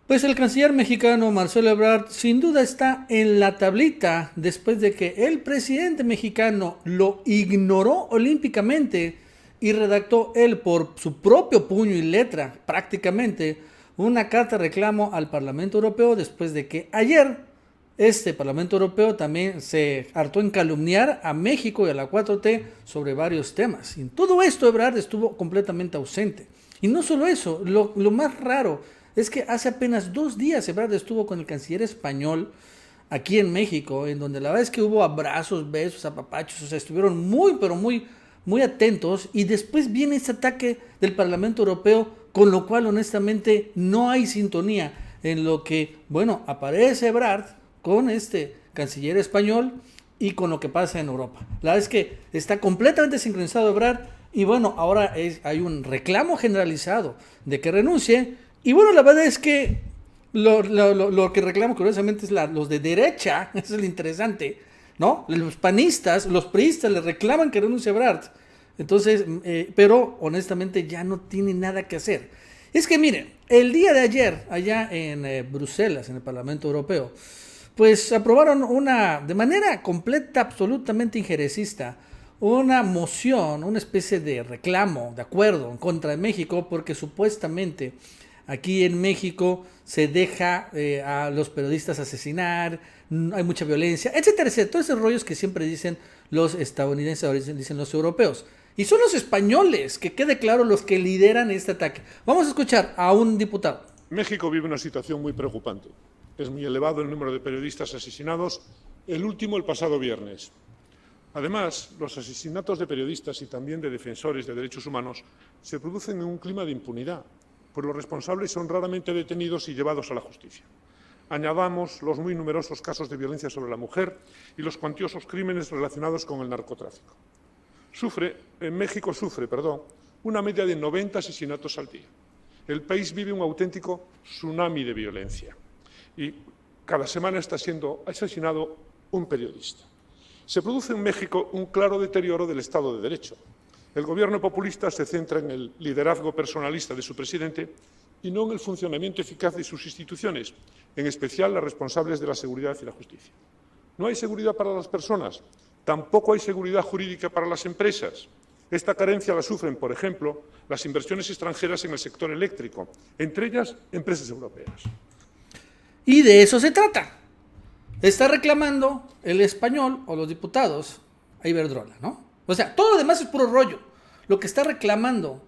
Pues el canciller mexicano Marcelo Ebrard sin duda está en la tablita después de que el presidente mexicano lo ignoró olímpicamente y redactó él por su propio puño y letra prácticamente una carta de reclamo al Parlamento Europeo después de que ayer este Parlamento Europeo también se hartó en calumniar a México y a la 4T sobre varios temas. Y en todo esto Ebrard estuvo completamente ausente. Y no solo eso, lo más raro es que hace apenas 2 días Ebrard estuvo con el canciller español aquí en México, en donde la verdad es que hubo abrazos, besos, apapachos, o sea, estuvieron muy, pero muy, muy atentos. Y después viene este ataque del Parlamento Europeo, con lo cual honestamente no hay sintonía en lo que, bueno, aparece Ebrard con este canciller español y con lo que pasa en Europa. La verdad es que está completamente sincronizado Ebrard y bueno, ahora hay un reclamo generalizado de que renuncie y bueno, la verdad es que lo que reclamo curiosamente es los de derecha, eso es lo interesante, ¿no? Los panistas, los priistas le reclaman que renuncie Ebrard. Entonces, pero honestamente ya no tiene nada que hacer. Es que miren, el día de ayer, allá en Bruselas, en el Parlamento Europeo, pues aprobaron de manera completa, absolutamente injerecista, una moción, una especie de reclamo, de acuerdo en contra de México, porque supuestamente aquí en México se deja a los periodistas asesinar, hay mucha violencia, etcétera, etcétera. Todos esos rollos que siempre dicen los estadounidenses, ahora dicen los europeos. Y son los españoles, que quede claro, los que lideran este ataque. Vamos a escuchar a un diputado. México vive una situación muy preocupante. Es muy elevado el número de periodistas asesinados, el último el pasado viernes. Además, los asesinatos de periodistas y también de defensores de derechos humanos se producen en un clima de impunidad, pues los responsables son raramente detenidos y llevados a la justicia. Añadamos los muy numerosos casos de violencia sobre la mujer y los cuantiosos crímenes relacionados con el narcotráfico. México sufre una media de 90 asesinatos al día. El país vive un auténtico tsunami de violencia y cada semana está siendo asesinado un periodista. Se produce en México un claro deterioro del Estado de Derecho. El gobierno populista se centra en el liderazgo personalista de su presidente y no en el funcionamiento eficaz de sus instituciones, en especial las responsables de la seguridad y la justicia. No hay seguridad para las personas, tampoco hay seguridad jurídica para las empresas. Esta carencia la sufren, por ejemplo, las inversiones extranjeras en el sector eléctrico, entre ellas empresas europeas. Y de eso se trata. Está reclamando el español o los diputados a Iberdrola, ¿no? O sea, todo lo demás es puro rollo. Lo que está reclamando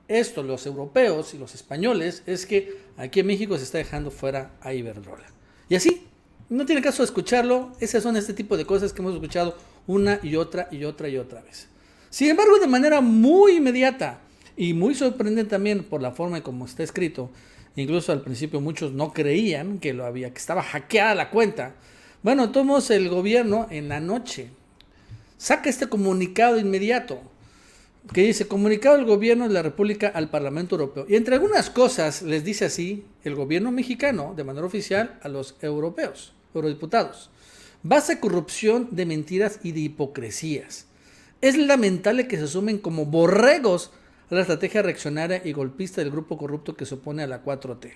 esto, los europeos y los españoles, es que aquí en México se está dejando fuera a Iberdrola. Y así, no tiene caso escucharlo. Esas son este tipo de cosas que hemos escuchado una y otra y otra y otra vez. Sin embargo, de manera muy inmediata y muy sorprendente también por la forma en cómo está escrito, incluso al principio muchos no creían que que estaba hackeada la cuenta. Bueno, tomamos el gobierno en la noche saca este comunicado inmediato que dice: comunicado del gobierno de la República al Parlamento Europeo. Y entre algunas cosas les dice así el gobierno mexicano de manera oficial a los europeos, eurodiputados: base corrupción de mentiras y de hipocresías. Es lamentable que se sumen como borregos a la estrategia reaccionaria y golpista del grupo corrupto que se opone a la 4T,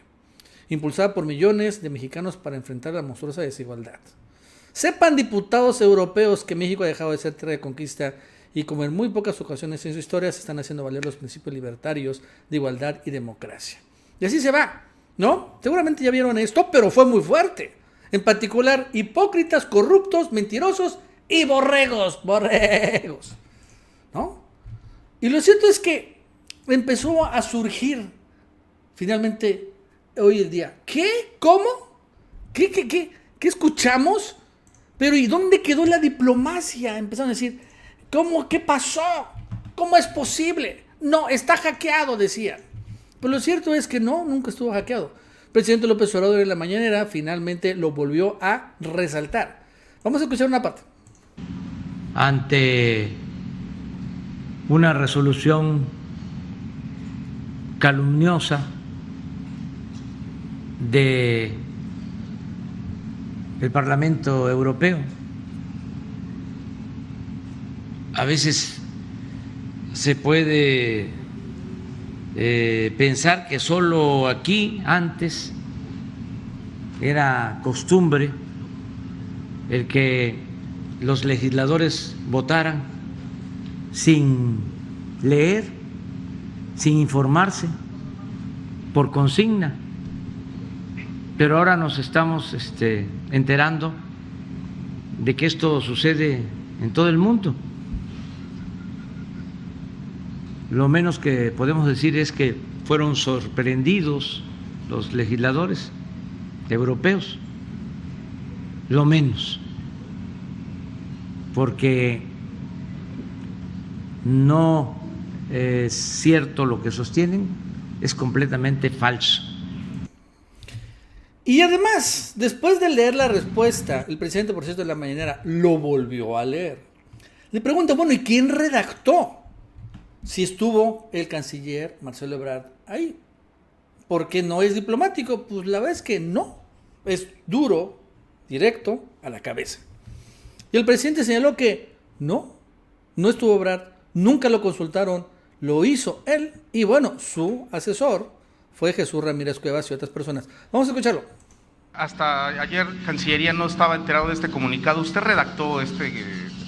impulsada por millones de mexicanos para enfrentar la monstruosa desigualdad. Sepan, diputados europeos, que México ha dejado de ser tierra de conquista y como en muy pocas ocasiones en su historia se están haciendo valer los principios libertarios de igualdad y democracia. Y así se va, ¿no? Seguramente ya vieron esto, pero fue muy fuerte. En particular, hipócritas, corruptos, mentirosos y borregos, ¿no? Y lo cierto es que empezó a surgir finalmente hoy el día. ¿Qué? ¿Cómo? ¿Qué escuchamos? Pero ¿y dónde quedó la diplomacia? Empezaron a decir: ¿cómo? ¿Qué pasó? ¿Cómo es posible? No, está hackeado, decían. Pero lo cierto es que no, nunca estuvo hackeado. El presidente López Obrador en la mañanera finalmente lo volvió a resaltar. Vamos a escuchar una parte. Ante una resolución calumniosa del Parlamento Europeo, a veces se puede pensar que solo aquí antes era costumbre el que los legisladores votaran sin leer, sin informarse, por consigna. Pero ahora nos estamos enterando de que esto sucede en todo el mundo. Lo menos que podemos decir es que fueron sorprendidos los legisladores europeos, lo menos, porque no es cierto lo que sostienen, es completamente falso. Y además, después de leer la respuesta, el presidente, por cierto, de la mañanera lo volvió a leer. Le pregunta, bueno, ¿y quién redactó? Si estuvo el canciller Marcelo Ebrard ahí. ¿Por qué no es diplomático? Pues la verdad es que no. Es duro, directo, a la cabeza. Y el presidente señaló que no estuvo Ebrard, nunca lo consultaron, lo hizo él. Y bueno, su asesor fue Jesús Ramírez Cuevas y otras personas. Vamos a escucharlo. Hasta ayer Cancillería no estaba enterado de este comunicado. ¿Usted redactó este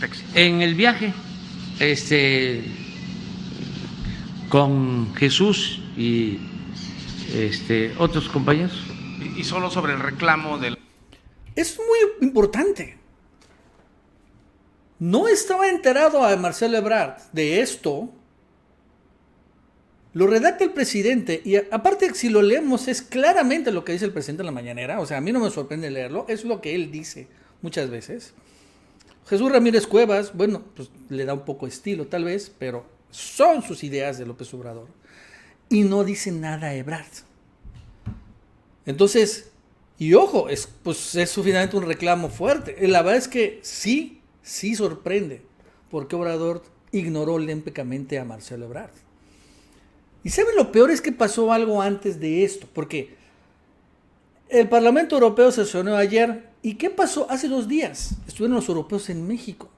texto? En el viaje, con Jesús y otros compañeros. Y solo sobre el reclamo del... Es muy importante. No estaba enterado a Marcelo Ebrard de esto. Lo redacta el presidente y aparte si lo leemos es claramente lo que dice el presidente en la mañanera. O sea, a mí no me sorprende leerlo. Es lo que él dice muchas veces. Jesús Ramírez Cuevas, bueno, pues le da un poco de estilo tal vez, pero son sus ideas de López Obrador. Y no dice nada a Ebrard. Entonces, y ojo, es finalmente un reclamo fuerte. La verdad es que sí sorprende porque Obrador ignoró lémpicamente a Marcelo Ebrard. Y ¿saben lo peor? Es que pasó algo antes de esto, porque el Parlamento Europeo se sesionó ayer. ¿Y qué pasó? Hace 2 días estuvieron los europeos en México,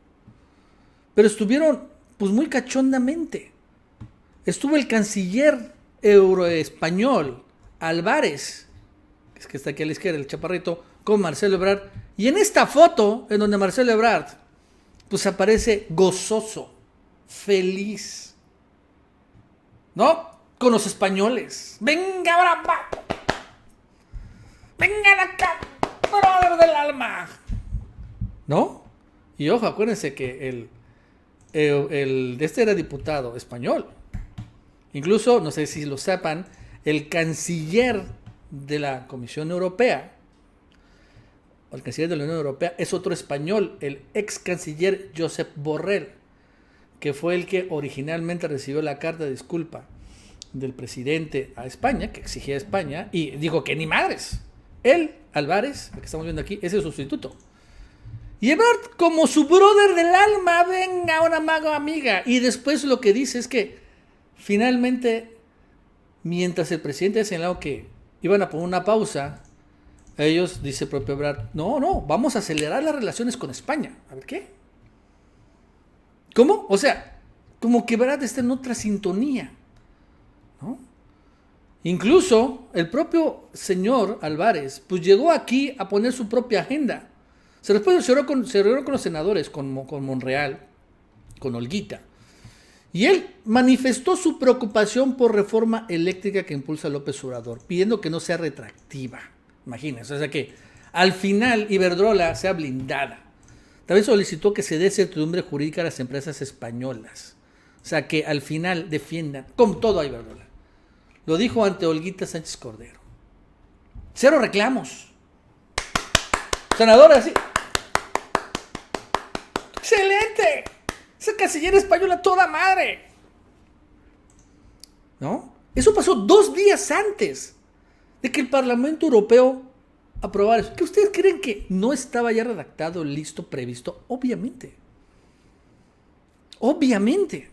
pero estuvieron pues muy cachondamente. Estuvo el canciller euroespañol Álvarez, que está aquí a la izquierda, el chaparrito, con Marcelo Ebrard. Y en esta foto, en donde Marcelo Ebrard pues aparece gozoso, feliz, ¿no? Con los españoles. Venga, brava. Vengan acá, brother del alma. ¿No? Y ojo, acuérdense que este era diputado español. Incluso, no sé si lo sepan, el canciller de la Comisión Europea, o el canciller de la Unión Europea, es otro español, el ex canciller Josep Borrell, que fue el que originalmente recibió la carta de disculpa del presidente a España, que exigía a España, y dijo que ni madres. Él, Álvarez, el que estamos viendo aquí, es el sustituto. Y Ebrard, como su brother del alma, venga, una maga amiga. Y después lo que dice es que finalmente, mientras el presidente ha señalado que iban a poner una pausa, ellos, dice el propio Ebrard, no, vamos a acelerar las relaciones con España. A ver, ¿qué? ¿Cómo? O sea, como que Ebrard está en otra sintonía, ¿no? Incluso el propio señor Álvarez pues llegó aquí a poner su propia agenda. Se reunió con los senadores, con Monreal, con Olguita. Y él manifestó su preocupación por reforma eléctrica que impulsa López Obrador, pidiendo que no sea retroactiva. Imagínense, o sea que al final Iberdrola sea blindada. También solicitó que se dé certidumbre jurídica a las empresas españolas. O sea que al final defiendan con todo a Iberdrola. Lo dijo ante Olguita Sánchez Cordero. 0 reclamos. Senadora, sí. ¡Excelente! Esa canciller española toda madre. ¿No? Eso pasó 2 días antes de que el Parlamento Europeo aprobara eso. ¿Qué ustedes creen que no estaba ya redactado, listo, previsto? Obviamente. Obviamente.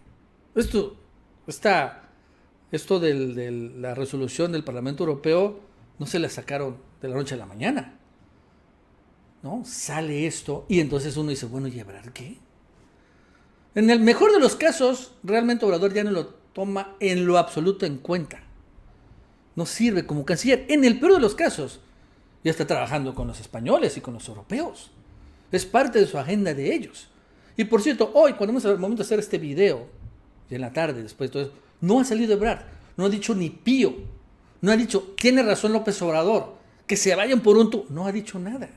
Esto de la resolución del Parlamento Europeo no se la sacaron de la noche a la mañana, ¿no? Sale esto y entonces uno dice, bueno, ¿y Ebrard qué? En el mejor de los casos, realmente Obrador ya no lo toma en lo absoluto en cuenta. No sirve como canciller. En el peor de los casos, Ya está trabajando con los españoles y con los europeos. Es parte de su agenda de ellos. Y por cierto, hoy, cuando hemos al momento de hacer este video, y en la tarde, después de todo eso, no ha salido Ebrard. No ha dicho ni pío. No ha dicho, tiene razón López Obrador, que se vayan por un tubo. No ha dicho nada,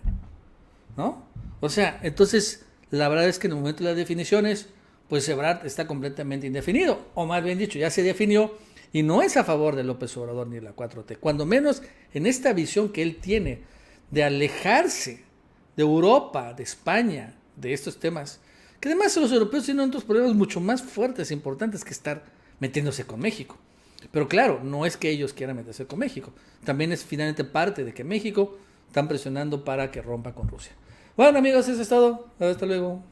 ¿no? O sea, entonces, la verdad es que en el momento de las definiciones, pues Ebrard está completamente indefinido. O más bien dicho, ya se definió y no es a favor de López Obrador ni de la 4T. Cuando menos en esta visión que él tiene de alejarse de Europa, de España, de estos temas, que además los europeos tienen otros problemas mucho más fuertes e importantes que estar metiéndose con México. Pero claro, no es que ellos quieran meterse con México. También es finalmente parte de que México están presionando para que rompa con Rusia. Bueno amigos, eso es todo. Hasta luego.